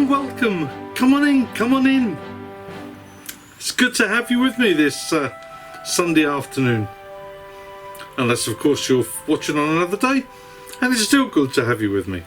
and welcome. Come on in, come on in. It's good to have you with me this Sunday afternoon. Unless of course you're watching on another day, and it's still good to have you with me.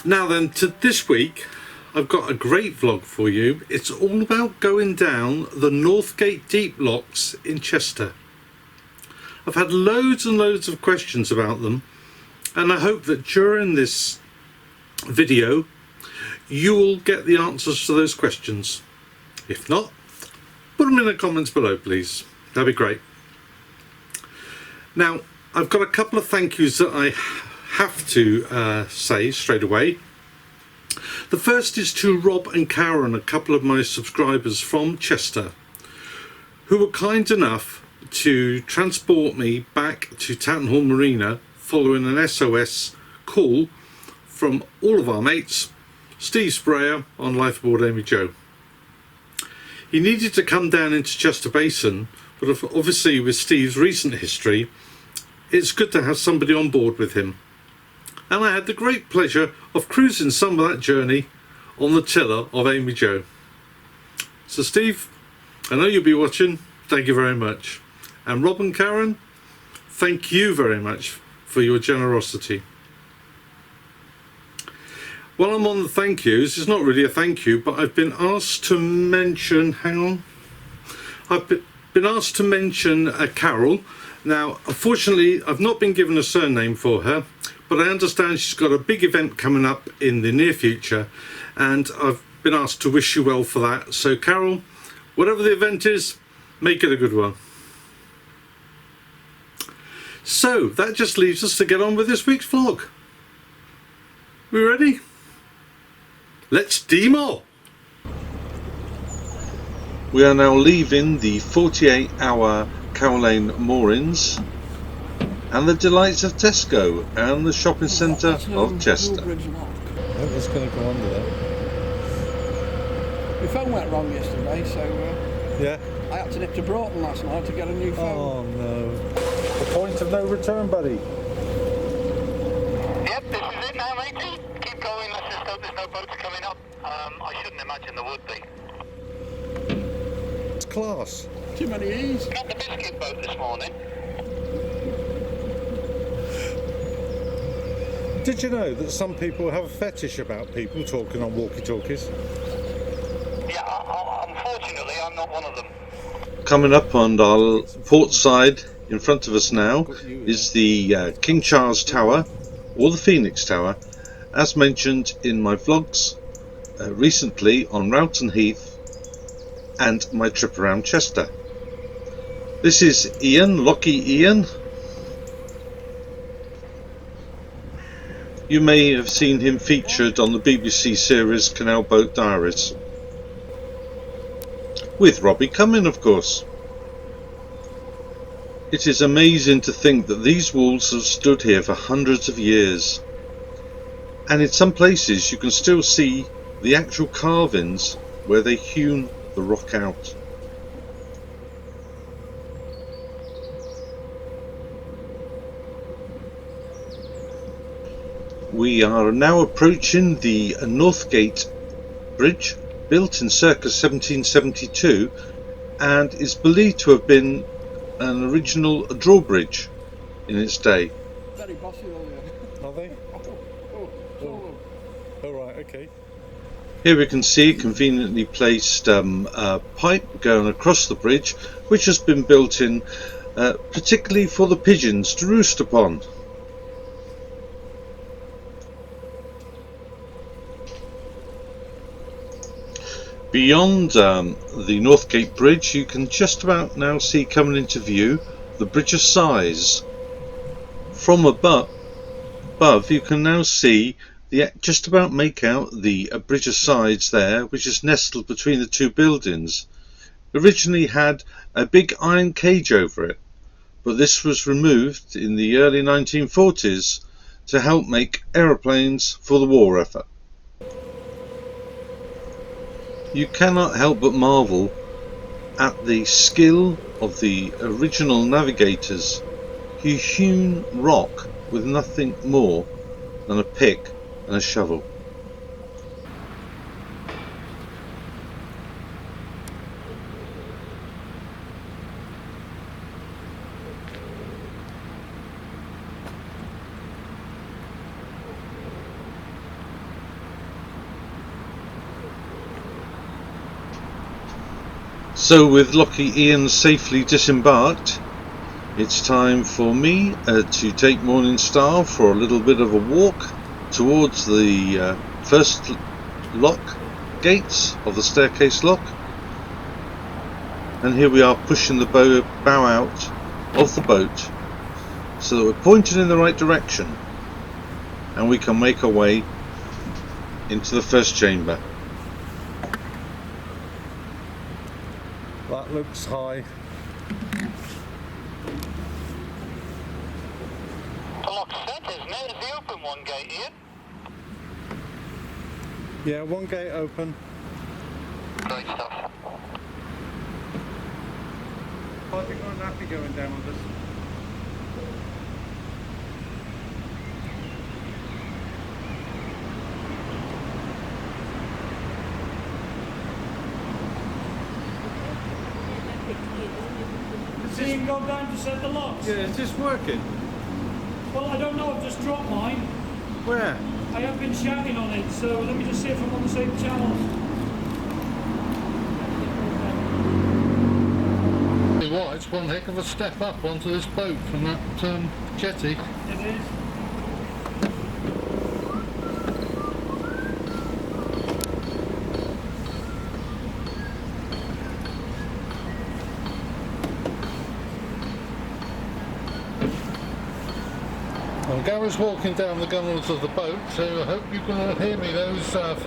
Now then, to this week I've got a great vlog for you. It's all about going down the Northgate deep locks in Chester. I've had loads and loads of questions about them, and I hope that during this video you will get the answers to those questions. If not, put them in the comments below please, that'd be great. Now I've got a couple of thank yous that I have to say straight away. The first is to Rob and Karen, a couple of my subscribers from Chester, who were kind enough to transport me back to Town Hall Marina following an SOS call from all of our mates, Steve Sprayer on Life Aboard Amy Jo. He needed to come down into Chester Basin, but obviously with Steve's recent history, it's good to have somebody on board with him. And I had the great pleasure of cruising some of that journey on the tiller of Amy Jo. So Steve, I know you'll be watching, thank you very much. And Rob and Karen, thank you very much for your generosity. While I'm on the thank yous, it's not really a thank you, but I've been asked to mention, I've been asked to mention Carol. Now, unfortunately, I've not been given a surname for her, but I understand she's got a big event coming up in the near future, and I've been asked to wish you well for that. So Carol, whatever the event is, make it a good one. So that just leaves us to get on with this week's vlog. We ready? Let's demo! We are now leaving the 48-hour Cow Lane moorings and the delights of Tesco and the shopping centre of Chester. I hope it's going to go under there. My phone went wrong yesterday, so Yeah? I had to nip to Broughton last night to get a new phone. Oh no. The point of no return, buddy. Yep, this is it now, matey. Keep going, let's just hope there's no boats coming up. I shouldn't imagine there would be. It's class. Too many E's. Got the biscuit boat this morning. Did you know that some people have a fetish about people talking on walkie-talkies? Yeah, unfortunately, I'm not one of them. Coming up on our port side in front of us now is the King Charles Tower, or the Phoenix Tower, as mentioned in my vlogs recently on Rowton Heath and my trip around Chester. This is Ian, Lockie Ian. You may have seen him featured on the BBC series Canal Boat Diaries, with Robbie Cumming of course. It is amazing to think that these walls have stood here for hundreds of years, and in some places you can still see the actual carvings where they hewn the rock out. We are now approaching the Northgate bridge, built in circa 1772, and is believed to have been an original drawbridge in its day. Very bossy though, Are they? oh. Oh right, okay. Here we can see a conveniently placed pipe going across the bridge, which has been built in particularly for the pigeons to roost upon. Beyond the Northgate Bridge, you can just about now see coming into view the Bridge of Sighs. From above you can now see just about make out the Bridge of Sighs there, which is nestled between the two buildings. Originally had a big iron cage over it, but this was removed in the early 1940s to help make aeroplanes for the war effort. You cannot help but marvel at the skill of the original navigators who hewn rock with nothing more than a pick and a shovel. So with Lockie Ian safely disembarked, it's time for me to take Morningstar for a little bit of a walk towards the first lock gates of the staircase lock. And here we are pushing the bow out of the boat so that we're pointed in the right direction and we can make our way into the first chamber. That looks high. The lock's set, isn't it? Is the open one gate, Ian? Yeah, one gate open. Great stuff. I think I'm happy going down on this. Has Ian gone down to set the locks? Yeah, is this working? Well, I don't know, I've just dropped mine. Where? I have been shouting on it, so let me just see if I'm on the same channel. What? It's one heck of a step up onto this boat from that jetty. It is. Well, Gary's walking down the gunnels of the boat, so I hope you can hear me, those that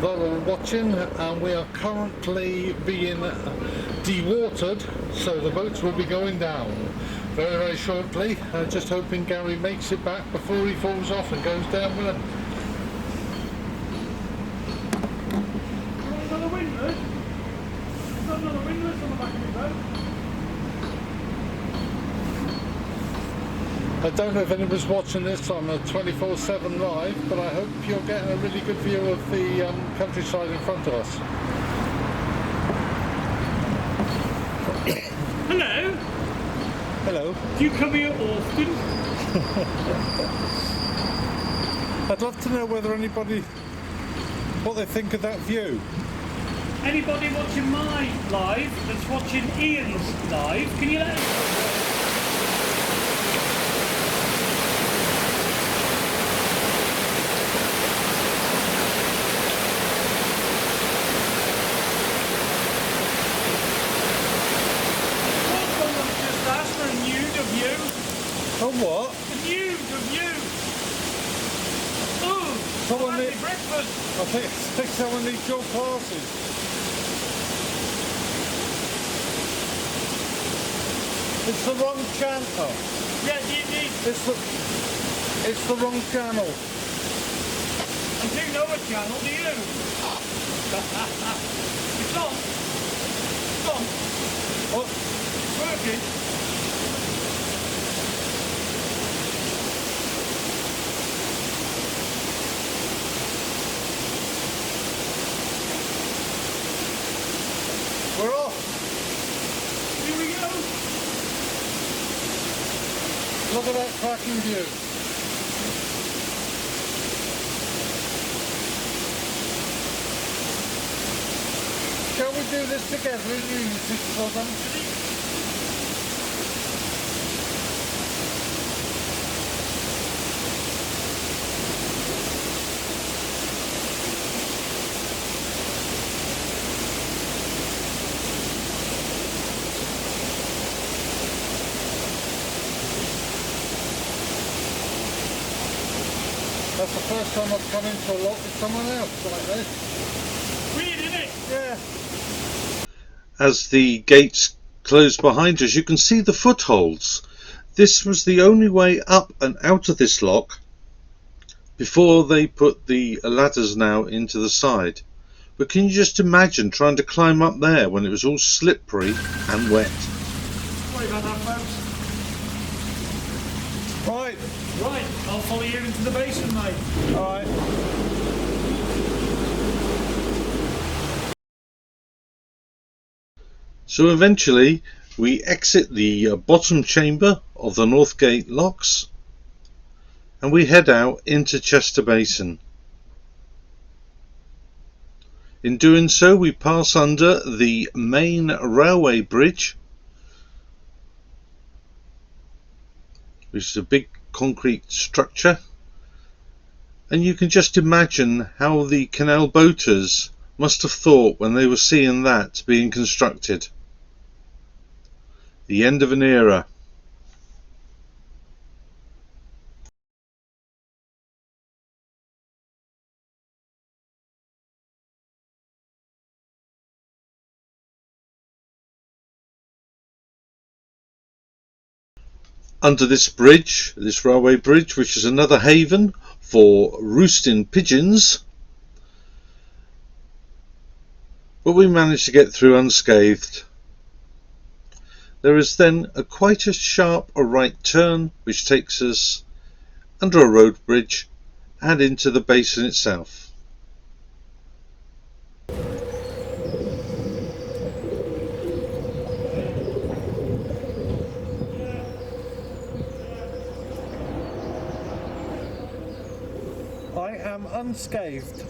are watching. And we are currently being dewatered, so the boats will be going down very, very shortly. Just hoping Gary makes it back before he falls off and goes down with him. You want another windlass? There's got another windlass on the back of your boat. I don't know if anyone's watching this on a 24/7 live, but I hope you're getting a really good view of the countryside in front of us. Hello? Hello. Do you come here often? I'd love to know whether anybody, what they think of that view. Anybody watching my live that's watching Ian's live, can you let us know? Oh, what? The nude of you! Ooh! Someone Happy need- breakfast! I think someone needs your glasses. It's the wrong channel. Yeah, you need. It's the wrong channel. You do know a channel, do you? It's on. It's on. What? It's working. We're off. Here we go. Look at that cracking view. Shall we do this together in unity for them? That's the first time I've come into a lot with someone else like this. Weird, isn't it? Yeah. As the gates close behind us, you can see the footholds. This was the only way up and out of this lock before they put the ladders now into the side. But can you just imagine trying to climb up there when it was all slippery and wet? Sorry about that, folks. Right. Right, I'll follow you into the basin, mate. All right. So eventually we exit the bottom chamber of the Northgate locks and we head out into Chester Basin. In doing so, we pass under the main railway bridge, which is a big concrete structure, and you can just imagine how the canal boaters must have thought when they were seeing that being constructed. The end of an era. Under this bridge, this railway bridge, which is another haven for roosting pigeons, but we managed to get through unscathed. There is then quite a sharp right turn which takes us under a road bridge and into the basin itself. I am unscathed.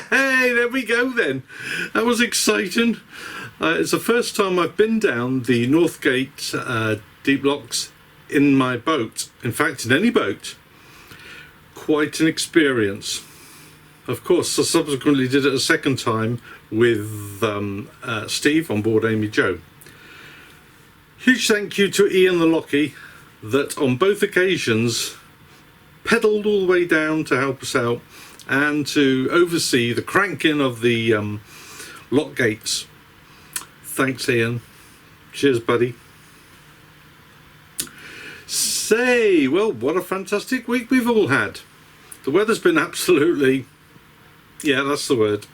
Hey, there we go then. That was exciting. It's the first time I've been down the Northgate deep locks in my boat. In fact, in any boat. Quite an experience. Of course, I subsequently did it a second time with Steve on board Amy Jo. Huge thank you to Ian the Lockie that on both occasions pedalled all the way down to help us out and to oversee the cranking of the lock gates. Thanks, Ian. Cheers, buddy. say, well, what a fantastic week we've all had. The weather's been absolutely, yeah, that's the word.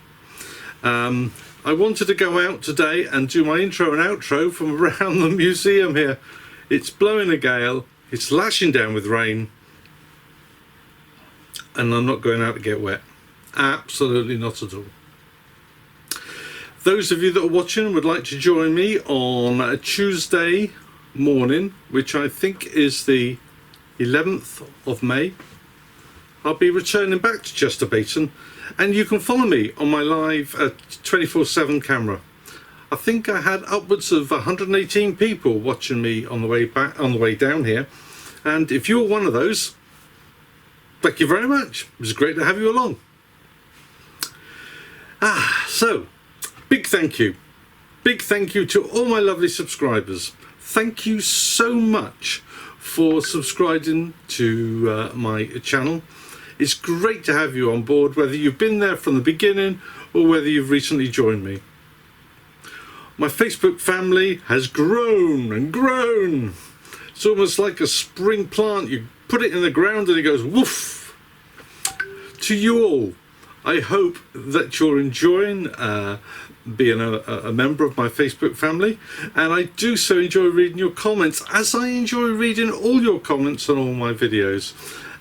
I wanted to go out today and do my intro and outro from around the museum here. It's blowing a gale, it's lashing down with rain, and I'm not going out to get wet. Absolutely not at all. Those of you that are watching would like to join me on a Tuesday morning, which I think is the 11th of May. I'll be returning back to Chester Basin, and you can follow me on my live 24/7 camera. I think I had upwards of 118 people watching me on the way back, on the way down here, and if you're one of those, thank you very much. It was great to have you along. So big thank you to all my lovely subscribers. Thank you so much for subscribing to my channel. It's great to have you on board, whether you've been there from the beginning or whether you've recently joined me. My Facebook family has grown and grown. It's almost like a spring plant. You put it in the ground and it goes woof. To you all, I hope that you're enjoying being a member of my Facebook family, and I do so enjoy reading your comments, as I enjoy reading all your comments on all my videos.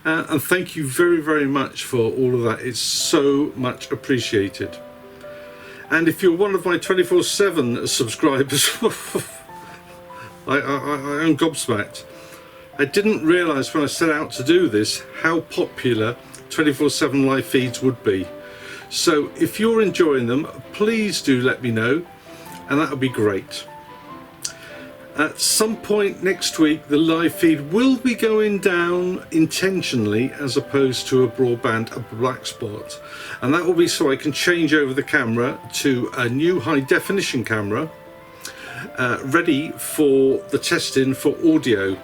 And thank you very, very much for all of that. It's so much appreciated. And if you're one of my 24/7 subscribers, I'm gobsmacked. I didn't realise when I set out to do this how popular 24/7 live feeds would be. So if you're enjoying them, please do let me know, and that would be great. At some point next week, the live feed will be going down intentionally as opposed to a broadband, a black spot, and that will be so I can change over the camera to a new high definition camera ready for the testing for audio.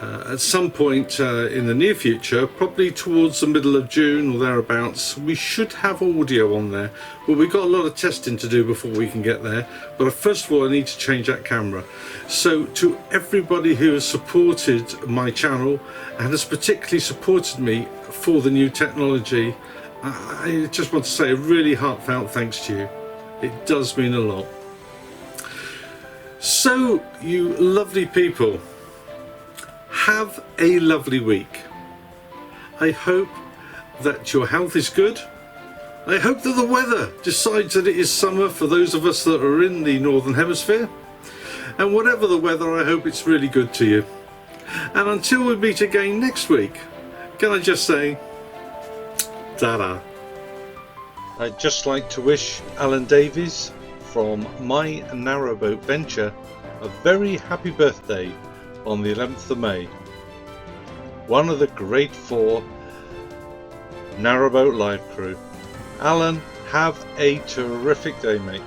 At some point in the near future, probably towards the middle of June or thereabouts, we should have audio on there, but we've got a lot of testing to do before we can get there. But first of all, I need to change that camera. So to everybody who has supported my channel and has particularly supported me for the new technology, I just want to say a really heartfelt thanks to you. It does mean a lot. So you lovely people, have a lovely week. I hope that your health is good. I hope that the weather decides that it is summer for those of us that are in the Northern Hemisphere. And whatever the weather, I hope it's really good to you. And until we meet again next week, can I just say, ta-da. I'd just like to wish Alan Davies from my Narrowboat venture a very happy birthday on the 11th of May. One of the great 4 Narrowboat live crew. Alan, have a terrific day, mate.